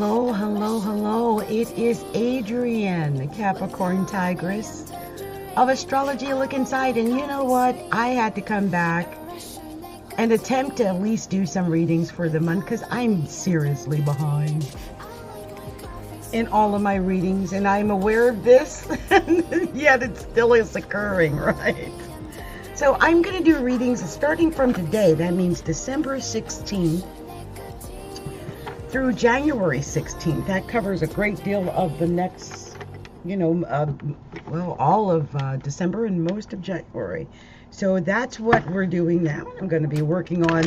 Hello, hello, hello. It is Adrian, Capricorn Tigress of Astrology Look Inside. And you know what? I had to come back and attempt to at least do some readings for the month because I'm seriously behind in all of my readings. And I'm aware of this, yet it still is occurring, right? So I'm going to do readings starting from today. That means December 16th. Through January 16th. That covers a great deal of the next, well, all of December and most of January. So that's what we're doing now. I'm going to be working on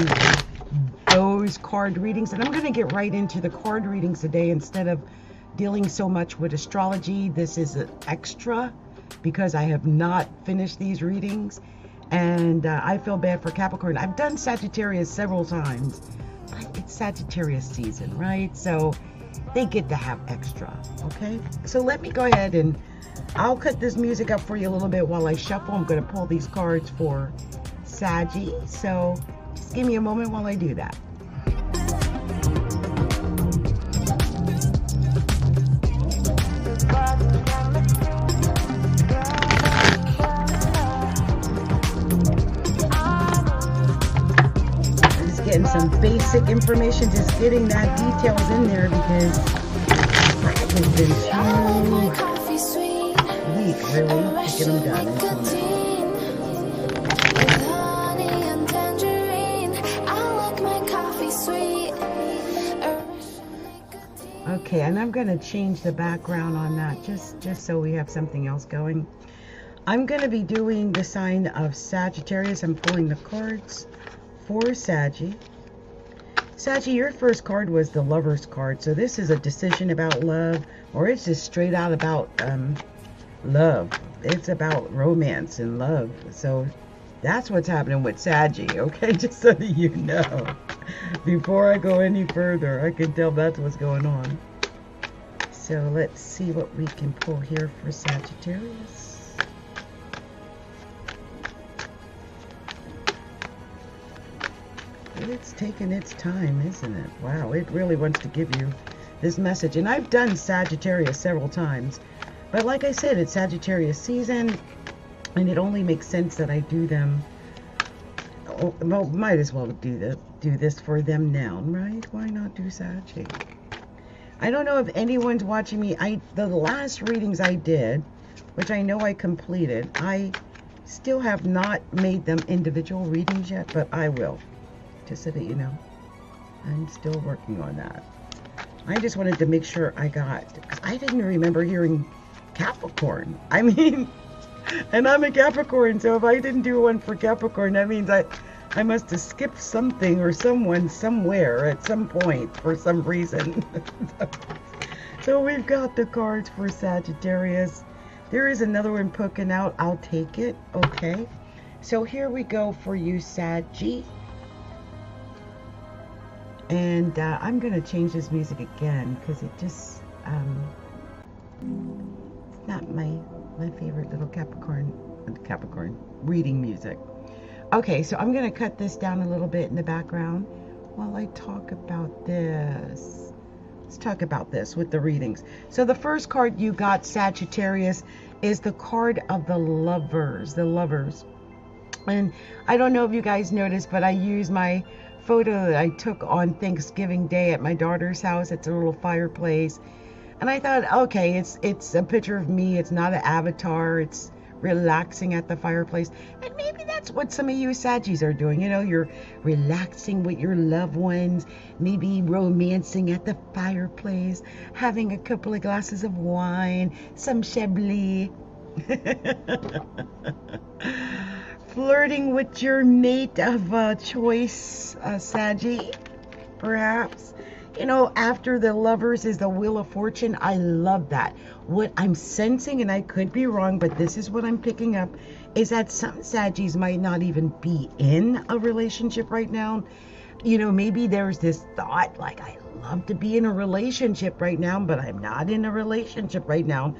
those card readings, and I'm going to get right into the card readings today instead of dealing so much with astrology. This is an extra because I have not finished these readings, and I feel bad for Capricorn. I've done Sagittarius several times. It's Sagittarius season, right? So they get to have extra, okay? So let me go ahead and I'll cut this music up for you a little bit while I shuffle. I'm going to pull these cards for Saggy. So just give me a moment while I do that. Getting some basic information, just getting that details in there because I've been too weak, really, to get them done. Okay, and I'm going to change the background on that just so we have something else going. I'm going to be doing the sign of Sagittarius. I'm pulling the cards for Saggy. Saggy, your first card was the Lover's card. So this is a decision about love, or it's just straight out about love. It's about romance and love. So that's what's happening with Saggy, okay? Just so that you know. Before I go any further, I can tell that's what's going on. So let's see what we can pull here for Sagittarius. It's taking its time, isn't it? Wow, it really wants to give you this message. And I've done Sagittarius several times. But like I said, it's Sagittarius season. And it only makes sense that I do them. Well, might as well do this for them now, right? Why not do Saggy? I don't know if anyone's watching me. The last readings I did, which I know I completed, I still have not made them individual readings yet, but I will. Just so that you know, I'm still working on that. I just wanted to make sure I got, because I didn't remember hearing Capricorn. I mean, and I'm a Capricorn, so if I didn't do one for Capricorn, that means I must have skipped something or someone somewhere at some point for some reason. So we've got the cards for Sagittarius. There is another one poking out. I'll take it. Okay. So here we go for you, Saggy. And I'm going to change this music again because it just, it's not my favorite little Capricorn reading music. Okay, so I'm going to cut this down a little bit in the background while I talk about this. Let's talk about this with the readings. So the first card you got, Sagittarius, is the card of the Lovers. The Lovers. And I don't know if you guys noticed, but I use my photo that I took on Thanksgiving Day at my daughter's house. It's a little fireplace, and I thought, okay, it's a picture of me. It's not an avatar. It's relaxing at the fireplace, and maybe that's what some of you Saggies are doing. You know, you're relaxing with your loved ones, maybe romancing at the fireplace, having a couple of glasses of wine, some Chablis. Flirting with your mate of choice, Saggy, perhaps. You know, after the Lovers is the Wheel of Fortune. I love that. What I'm sensing, and I could be wrong, but this is what I'm picking up, is that some Saggies might not even be in a relationship right now. You know, maybe there's this thought, like, I love to be in a relationship right now, but I'm not in a relationship right now.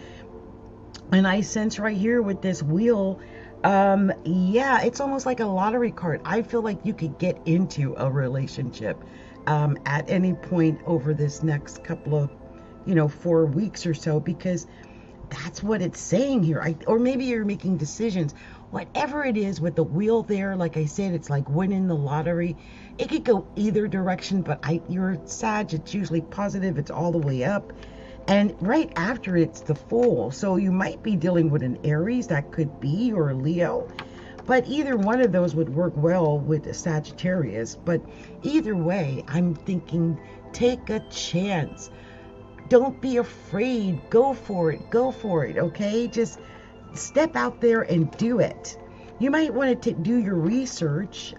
And I sense right here with this wheel, yeah, it's almost like a lottery card. I feel like you could get into a relationship at any point over this next couple of, 4 weeks or so, because that's what it's saying here. Or maybe you're making decisions. Whatever it is with the wheel there, like I said, it's like winning the lottery. It could go either direction, but you're Sag, it's usually positive, it's all the way up. And right after it's the Fool. So you might be dealing with an Aries, that could be, or a Leo. But either one of those would work well with a Sagittarius. But either way, I'm thinking take a chance. Don't be afraid. Go for it. Go for it. Okay? Just step out there and do it. You might want to do your research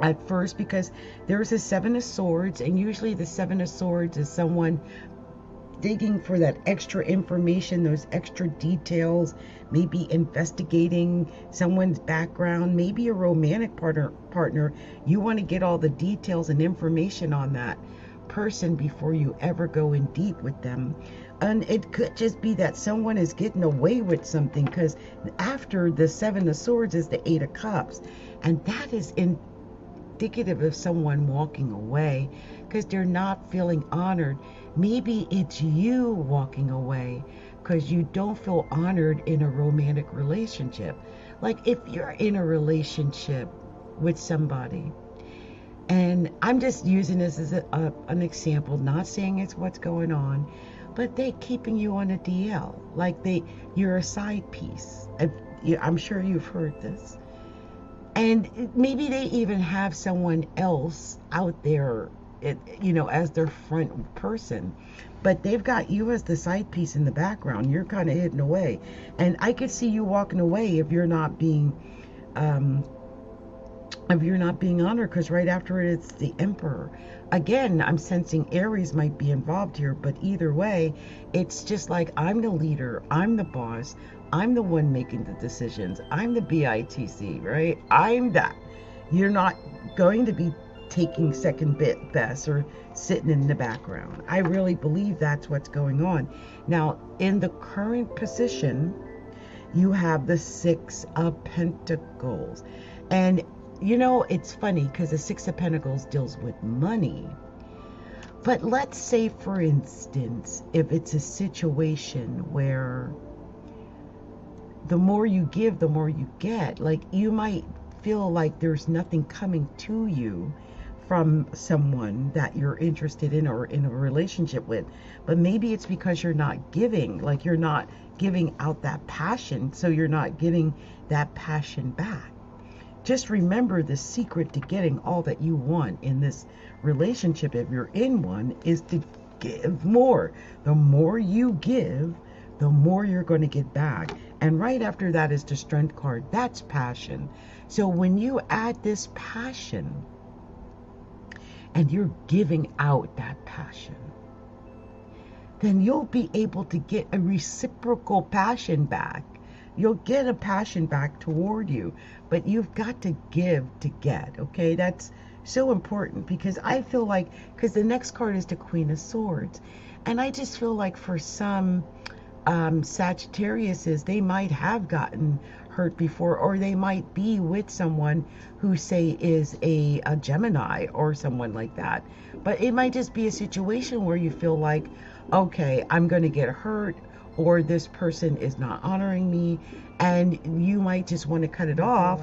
at first, because there's a Seven of Swords, and usually the Seven of Swords is someone digging for that extra information, those extra details, maybe investigating someone's background, maybe a romantic partner. You want to get all the details and information on that person before you ever go in deep with them. And it could just be that someone is getting away with something, because after the Seven of Swords is the Eight of Cups, and that is indicative of someone walking away because they're not feeling honored. Maybe it's you walking away because you don't feel honored in a romantic relationship. Like if you're in a relationship with somebody, and I'm just using this as an example, not saying it's what's going on, but they're keeping you on a DL, like you're a side piece. I'm sure you've heard this. And maybe they even have someone else out there, as their front person. But they've got you as the side piece in the background. You're kind of hidden away. And I could see you walking away if you're not being honored, because right after it, it's the Emperor. Again, I'm sensing Aries might be involved here, but either way, it's just like, I'm the leader, I'm the boss, I'm the one making the decisions, I'm the BITC, right? I'm that. You're not going to be taking second best or sitting in the background. I really believe that's what's going on. Now, in the current position, you have the Six of Pentacles. And it's funny because the Six of Pentacles deals with money. But let's say, for instance, if it's a situation where the more you give, the more you get. Like, you might feel like there's nothing coming to you from someone that you're interested in or in a relationship with. But maybe it's because you're not giving. Like, you're not giving out that passion, so you're not getting that passion back. Just remember, the secret to getting all that you want in this relationship, if you're in one, is to give more. The more you give, the more you're going to get back. And right after that is the Strength card. That's passion. So when you add this passion and you're giving out that passion, then you'll be able to get a reciprocal passion back. You'll get a passion back toward you, but you've got to give to get, okay? That's so important, because I feel like, because the next card is the Queen of Swords, and I just feel like for some Sagittariuses, they might have gotten hurt before, or they might be with someone who, say, is a Gemini or someone like that. But it might just be a situation where you feel like, okay, I'm going to get hurt, or this person is not honoring me, and you might just want to cut it off,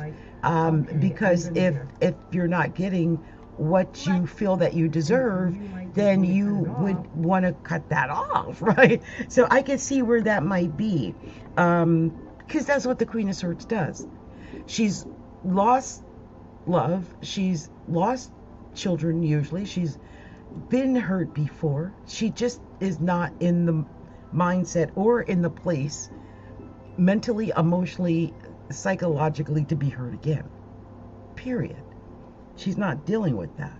because if you're not getting what you feel that you deserve, then you would want to cut that off, right? So I can see where that might be, because that's what the Queen of Swords does. She's lost love, she's lost children, usually she's been hurt before, she just is not in the mindset or in the place mentally, emotionally, psychologically to be hurt again, period. She's not dealing with that.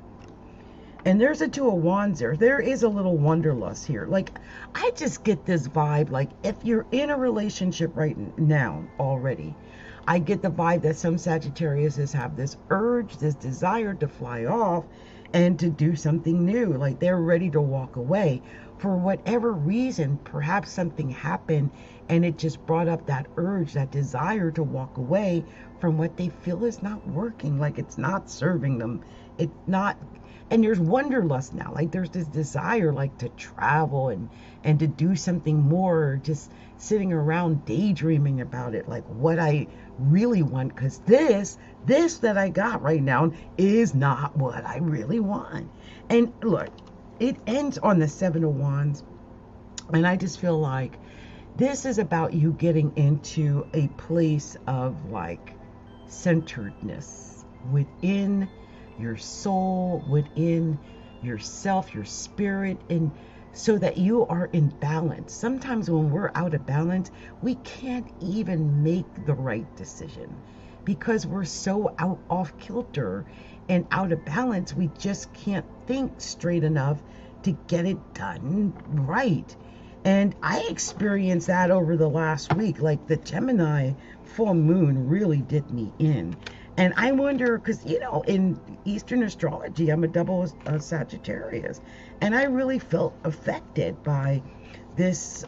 And there's a Two of Wands there. There is a little wanderlust here. Like, I just get this vibe, like, if you're in a relationship right now already, I get the vibe that some Sagittariuses have this urge, this desire to fly off and to do something new. Like, they're ready to walk away. For whatever reason, perhaps something happened and it just brought up that urge, that desire to walk away from what they feel is not working, like it's not serving them it's not, and there's wanderlust now. Like there's this desire like to travel and to do something more, or just sitting around daydreaming about it, like what I really want, because this that I got right now is not what I really want. And look, it ends on the Seven of Wands, and I just feel like this is about you getting into a place of like centeredness within your soul, within yourself, your spirit, and so that you are in balance. Sometimes when we're out of balance, we can't even make the right decision because we're so out off kilter and out of balance. We just can't think straight enough to get it done right. And I experienced that over the last week. Like the Gemini full moon really did me in. And I wonder, because, you know, in Eastern astrology, I'm a double Sagittarius. And I really felt affected by this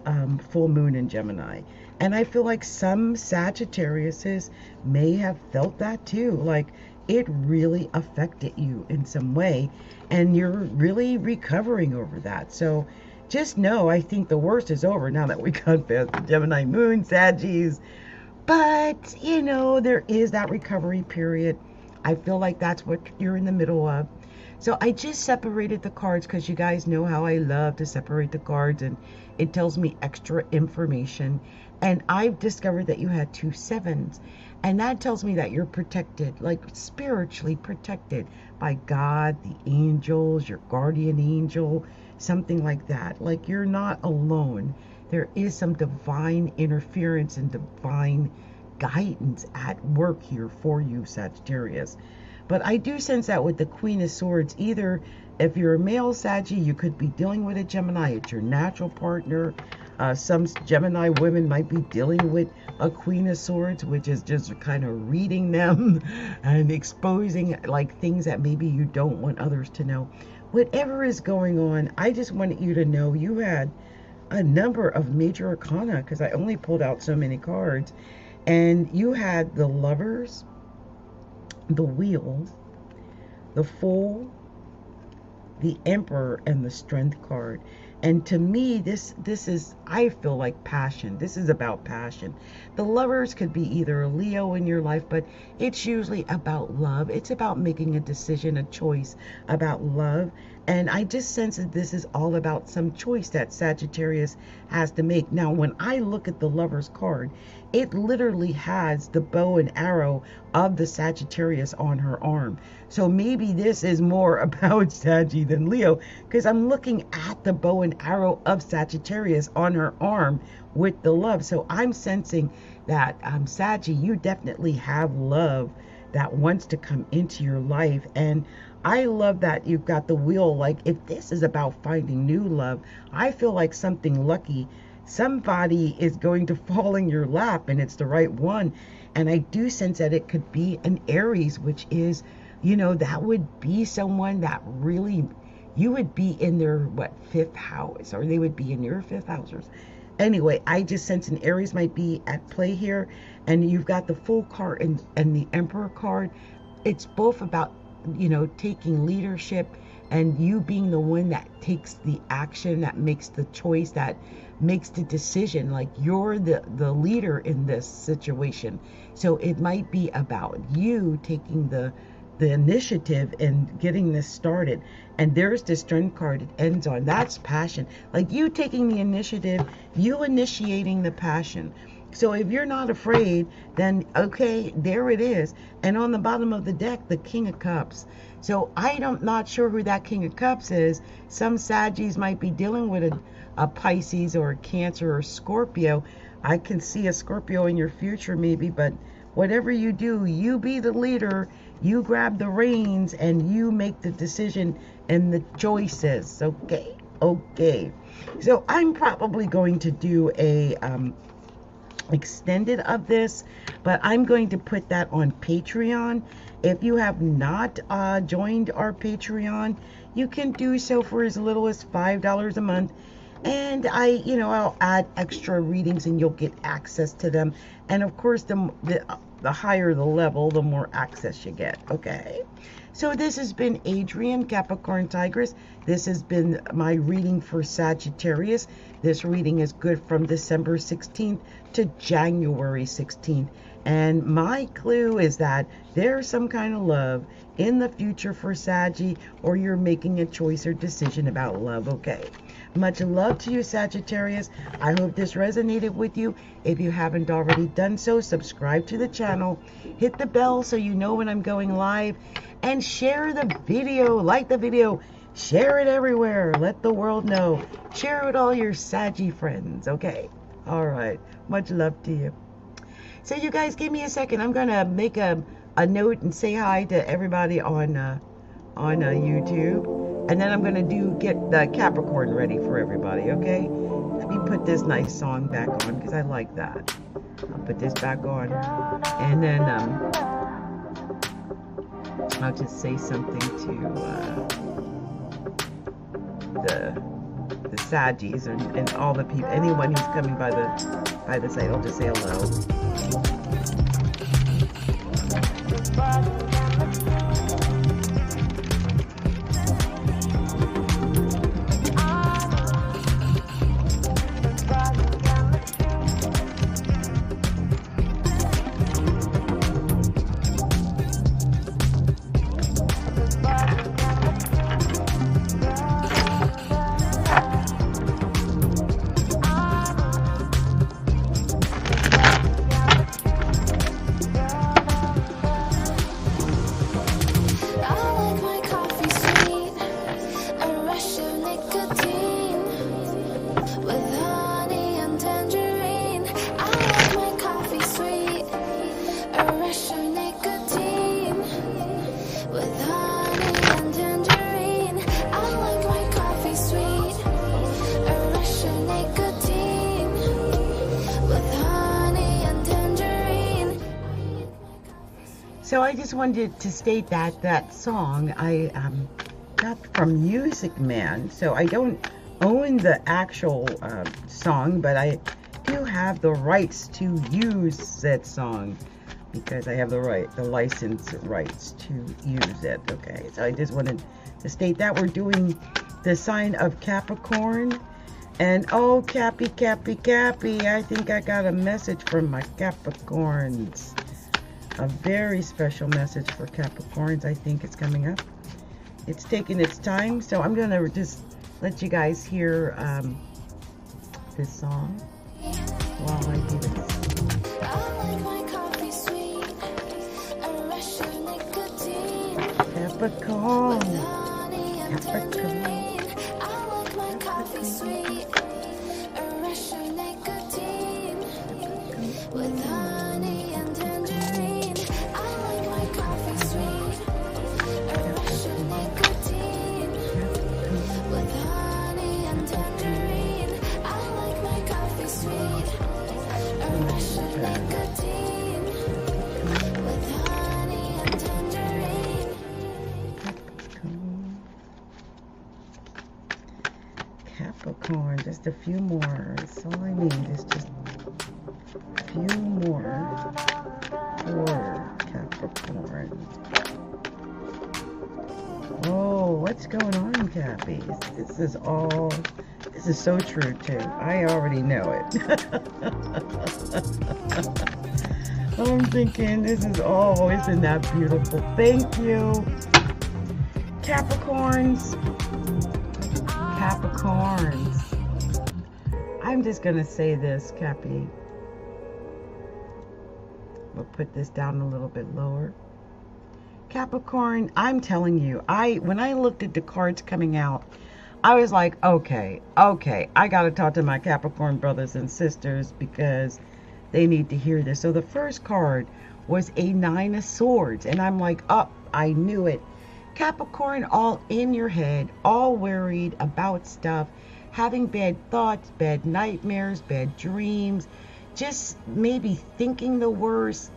full moon in Gemini. And I feel like some Sagittariuses may have felt that too. Like it really affected you in some way. And you're really recovering over that. So just know, I think the worst is over now that we got past the Gemini moon, Saggies. But, you know, there is that recovery period. I feel like that's what you're in the middle of. So I just separated the cards because you guys know how I love to separate the cards, and it tells me extra information. And I've discovered that you had 2 sevens. And that tells me that you're protected, like spiritually protected by God, the angels, your guardian angel, something like that. Like you're not alone. There is some divine interference and divine guidance at work here for you, Sagittarius. But I do sense that with the Queen of Swords, either if you're a male Saggy, you could be dealing with a Gemini. It's your natural partner. Some Gemini women might be dealing with a Queen of Swords, which is just kind of reading them and exposing like things that maybe you don't want others to know. Whatever is going on, I just wanted you to know you had a number of major arcana, because I only pulled out so many cards, and you had the Lovers, the Wheel, the Fool, the Emperor, and the Strength card. And to me, this is, I feel like passion. This is about passion. The Lovers could be either a Leo in your life, but it's usually about love. It's about making a decision, a choice about love. And I just sense that this is all about some choice that Sagittarius has to make. Now, when I look at the Lovers card, it literally has the bow and arrow of the Sagittarius on her arm. So maybe this is more about Saggy than Leo, because I'm looking at the bow and arrow of Sagittarius on her arm with the love. So I'm sensing that Saggy, you definitely have love that wants to come into your life. And I love that you've got the Wheel. Like if this is about finding new love, I feel like something lucky, somebody is going to fall in your lap, and it's the right one. And I do sense that it could be an Aries, which is, you know, that would be someone that really, you would be in their, what, 5th house, or they would be in your 5th house. Anyway, I just sense an Aries might be at play here. And you've got the Fool card and the Emperor card. It's both about, you know, taking leadership and you being the one that takes the action, that makes the choice, that makes the decision. Like you're the leader in this situation. So it might be about you taking the initiative and getting this started. And there's the Strength card it ends on. That's passion. Like you taking the initiative, you initiating the passion. So if you're not afraid, then okay, there it is. And on the bottom of the deck, the King of Cups. So I'm not sure who that King of Cups is. Some Saggies might be dealing with a Pisces or a Cancer or Scorpio. I can see a Scorpio in your future maybe, but whatever you do, you be the leader, you grab the reins, and you make the decision and the choices. Okay. So I'm probably going to do a extended of this, but I'm going to put that on Patreon. If you have not joined our Patreon, you can do so for as little as $5 a month. And I'll add extra readings and you'll get access to them. And of course, the higher the level, the more access you get. Okay. So this has been Adrian, Capricorn Tigress. This has been my reading for Sagittarius. This reading is good from December 16th to January 16th. And my clue is that there's some kind of love in the future for Saggy, or you're making a choice or decision about love, okay? Much love to you, Sagittarius. I hope this resonated with you. If you haven't already done so, subscribe to the channel. Hit the bell so you know when I'm going live. And share the video. Like the video. Share it everywhere. Let the world know. Share it with all your Saggy friends, okay? All right. Much love to you. So you guys, give me a second. I'm going to make a note and say hi to everybody on YouTube. And then I'm going to get the Capricorn ready for everybody, okay? Let me put this nice song back on because I like that. I'll put this back on. And then I'll just say something to the Saggies and all the people, anyone who's coming by the site. I'll just say hello. So I just wanted to state that song I got from Music Man. So I don't own the actual song, but I do have the rights to use that song because I have the license rights to use it. Okay, so I just wanted to state that we're doing the sign of Capricorn. And oh, Cappy, Cappy, Cappy, I think I got a message from my Capricorns. A very special message for Capricorns. I think it's coming up. It's taking its time, so I'm going to just let you guys hear this song while I do this. Capricorn. Capricorn. With honey and tangerine, I like my coffee sweet. A rush of nicotine. With honey and tangerine, I like my coffee sweet. A rush of nicotine. With honey and tangerine. Capricorn, just a few more. That's all I need is just few more for Capricorn. Oh, what's going on, Cappy? This is so true too. I already know it. I'm thinking this is isn't that beautiful? Thank you. Capricorns. Capricorns. I'm just gonna say this, Cappy. We'll put this down a little bit lower. Capricorn, I'm telling you, when I looked at the cards coming out, I was like, okay, I got to talk to my Capricorn brothers and sisters because they need to hear this. So the first card was a 9 of Swords, and I'm like, oh, I knew it. Capricorn, all in your head, all worried about stuff, having bad thoughts, bad nightmares, bad dreams, just maybe thinking the worst,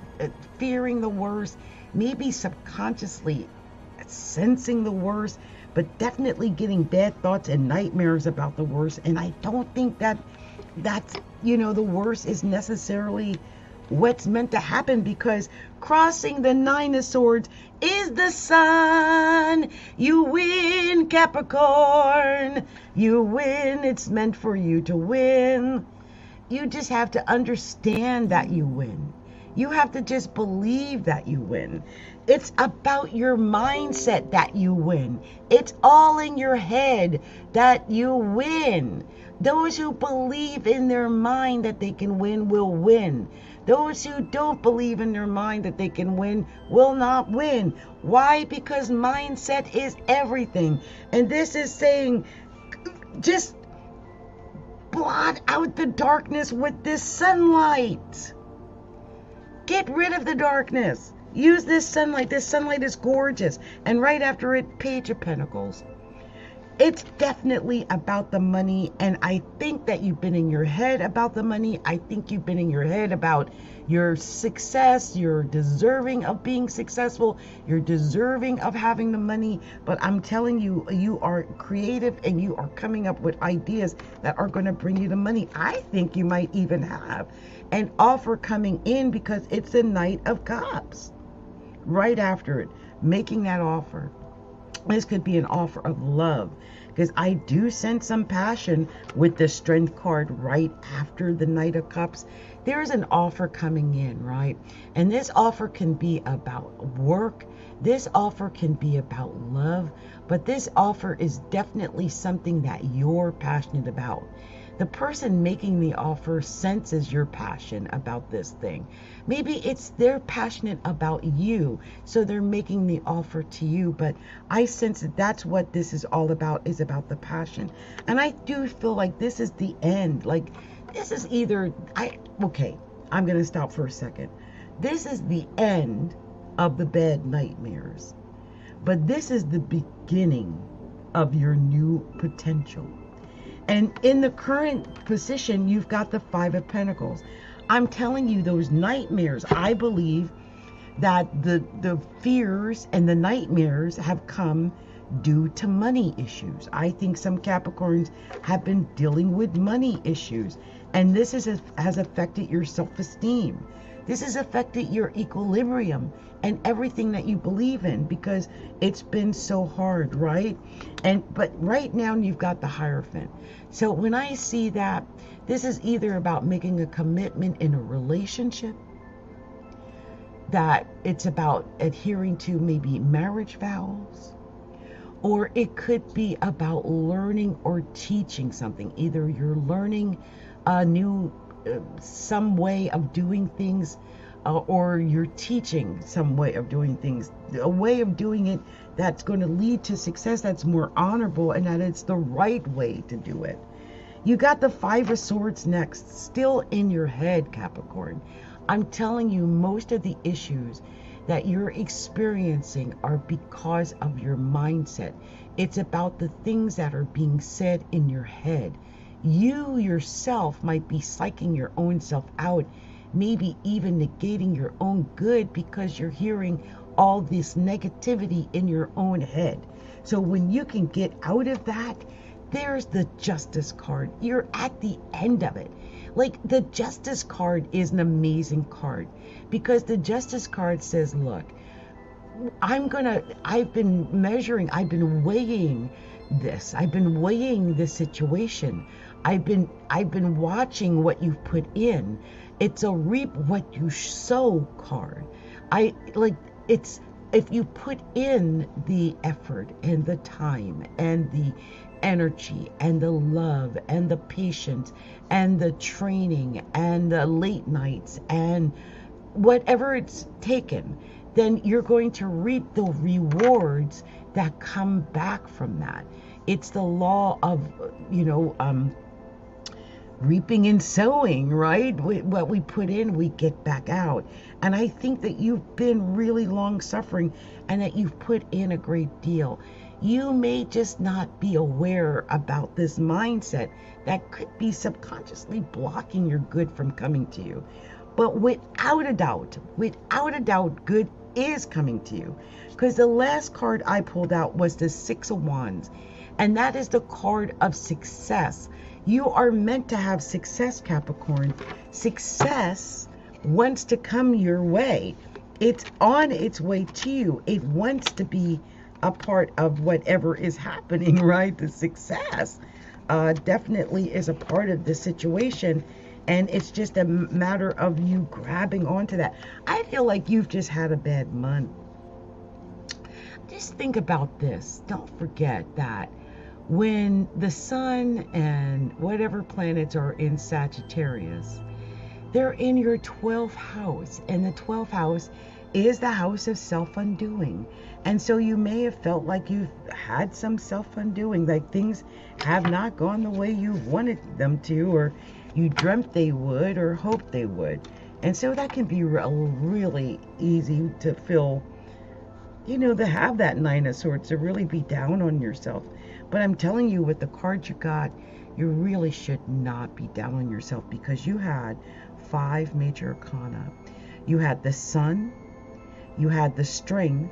fearing the worst, maybe subconsciously sensing the worst, but definitely getting bad thoughts and nightmares about the worst. And I don't think that's the worst is necessarily what's meant to happen, because crossing the Nine of Swords is the sun. You win, Capricorn. You win. It's meant for you to win. You just have to understand that you win. You have to just believe that you win. It's about your mindset that you win. It's all in your head that you win. Those who believe in their mind that they can win will win. Those who don't believe in their mind that they can win will not win. Why? Because mindset is everything. And this is saying, just blot out the darkness with this sunlight. Get rid of the darkness. Use this sunlight. This sunlight is gorgeous. And right after it, Page of Pentacles. It's definitely about the money, and I think that you've been in your head about the money. I think you've been in your head about your success. You're deserving of being successful. You're deserving of having the money. But I'm telling you, you are creative and you are coming up with ideas that are going to bring you the money. I think you might even have an offer coming in, because it's the Knight of Cups. Right after it, making that offer. This could be an offer of love, because I do sense some passion with the Strength card right after the Knight of Cups. There's an offer coming in, right? And this offer can be about work. This offer can be about love. But this offer is definitely something that you're passionate about. The person making the offer senses your passion about this thing. Maybe it's they're passionate about you, so they're making the offer to you. But I sense that that's what this is all about, is about the passion. And I do feel like this is the end. Like, this is either, okay, I'm going to stop for a second. This is the end of the bad nightmares. But this is the beginning of your new potential. And in the current position, you've got the Five of Pentacles. I'm telling you, those nightmares, I believe that the fears and the nightmares have come due to money issues. I think some Capricorns have been dealing with money issues. And this has affected your self-esteem. This has affected your equilibrium and everything that you believe in, because it's been so hard, right? But right now you've got the Hierophant. So when I see that, this is either about making a commitment in a relationship, that it's about adhering to maybe marriage vows, or it could be about learning or teaching something. Either you're learning a new some way of doing things, or you're teaching some way of doing things, a way of doing it that's going to lead to success, that's more honorable, and that it's the right way to do it. You got the Five of Swords next, still in your head, Capricorn. I'm telling you, most of the issues that you're experiencing are because of your mindset. It's about the things that are being said in your head. You yourself might be psyching your own self out, maybe even negating your own good, because you're hearing all this negativity in your own head. So when you can get out of that, there's the Justice card. You're at the end of it. Like, the Justice card is an amazing card, because the Justice card says, look, I've been measuring, I've been weighing this. I've been weighing this situation. I've been watching what you've put in. It's a reap what you sow card. It's if you put in the effort and the time and the energy and the love and the patience and the training and the late nights and whatever it's taken, then you're going to reap the rewards that come back from that. It's the law of, reaping and sowing, right? What we put in, we get back out. And I think that you've been really long suffering and that you've put in a great deal. You may just not be aware about this mindset that could be subconsciously blocking your good from coming to you. But without a doubt, good is coming to you. Because the last card I pulled out was the Six of Wands. And that is the card of success. You are meant to have success, Capricorn. Success wants to come your way. It's on its way to you. It wants to be a part of whatever is happening, right? The success definitely is a part of the situation. And it's just a matter of you grabbing onto that. I feel like you've just had a bad month. Just think about this. Don't forget that when the sun and whatever planets are in Sagittarius, they're in your 12th house. And the 12th house is the house of self-undoing. And so you may have felt like you've had some self-undoing, like things have not gone the way you wanted them to, or you dreamt they would, or hoped they would. And so that can be really easy to feel, you know, to have that Nine of Swords, to really be down on yourself. But I'm telling you, with the cards you got, you really should not be down on yourself, because you had 5 major arcana. You had the Sun, you had the Strength,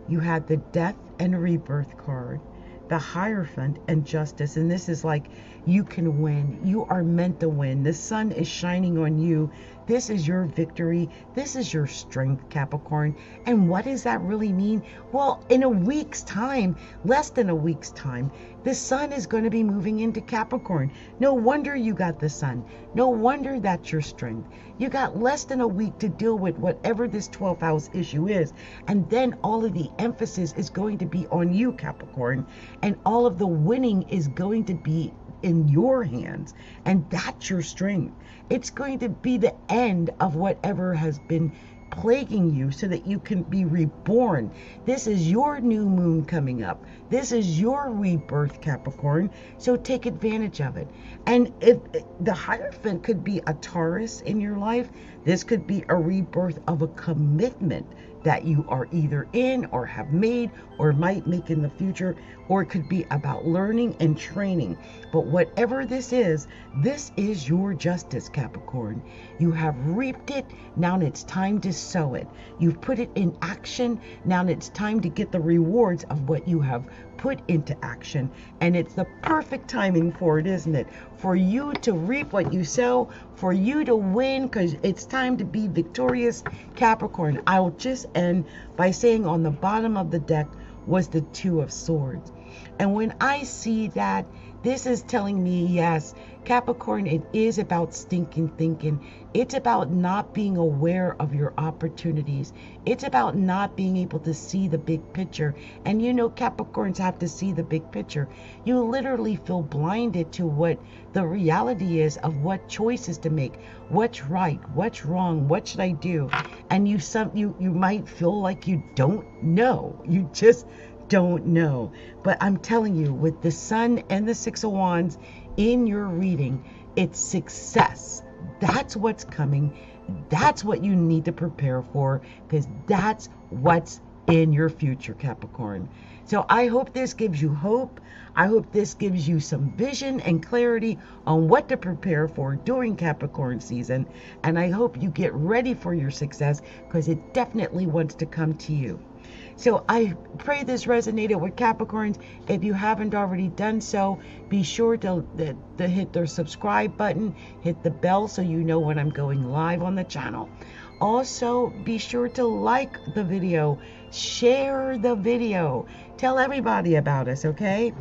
you had the Death and Rebirth card, the Hierophant, and Justice. And this is like, you can win. You are meant to win. The sun is shining on you. This is your victory. This is your strength, Capricorn. And what does that really mean? Well, in a week's time, less than a week's time, the sun is going to be moving into Capricorn. No wonder you got the sun. No wonder that's your strength. You got less than a week to deal with whatever this 12th house issue is. And then all of the emphasis is going to be on you, Capricorn. And all of the winning is going to be in your hands. And that's your strength. It's going to be the end of whatever has been plaguing you, so that you can be reborn. This is your new moon coming up. This is your rebirth, Capricorn. So take advantage of it. And if the Hierophant could be a Taurus in your life, this could be a rebirth of a commitment that you are either in or have made or might make in the future, or it could be about learning and training. But whatever this is your justice, Capricorn. You have reaped it. Now it's time to sow it. You've put it in action. Now it's time to get the rewards of what you have put into action. And it's the perfect timing for it, isn't it? For you to reap what you sow, for you to win, because it's time to be victorious, Capricorn. I'll just end by saying on the bottom of the deck was the Two of Swords. And when I see that, this is telling me, yes, Capricorn, it is about stinking thinking. It's about not being aware of your opportunities. It's about not being able to see the big picture. And you know, Capricorns have to see the big picture. You literally feel blinded to what the reality is of what choices to make, what's right, what's wrong, what should I do? And you might feel like you don't know. You just don't know. But I'm telling you, with the Sun and the Six of Wands in your reading, it's success. That's what's coming. That's what you need to prepare for, because that's what's in your future, Capricorn. So I hope this gives you hope. I hope this gives you some vision and clarity on what to prepare for during Capricorn season. And I hope you get ready for your success, because it definitely wants to come to you. So I pray this resonated with Capricorns. If you haven't already done so, be sure to hit the subscribe button, hit the bell so you know when I'm going live on the channel. Also, be sure to like the video, share the video, tell everybody about us, okay?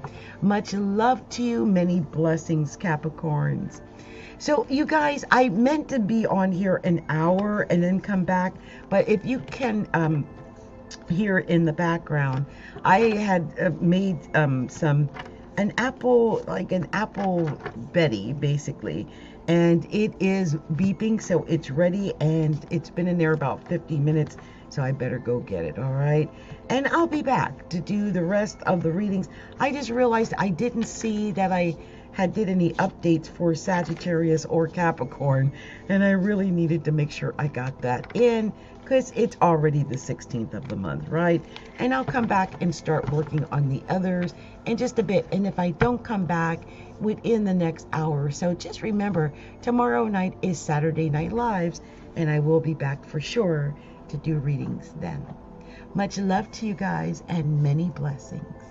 Much love to you, many blessings, Capricorns. So you guys, I meant to be on here an hour and then come back, but if you can here in the background, I had made an apple Betty basically, and it is beeping, so it's ready, and it's been in there about 50 minutes, so I better go get it. All right, and I'll be back to do the rest of the readings. I just realized I didn't see that I did any updates for Sagittarius or Capricorn, and I really needed to make sure I got that in, because it's already the 16th of the month, right? And I'll come back and start working on the others in just a bit. And if I don't come back within the next hour or so, just remember, tomorrow night is Saturday Night Lives, and I will be back for sure to do readings then. Much love to you guys, and many blessings.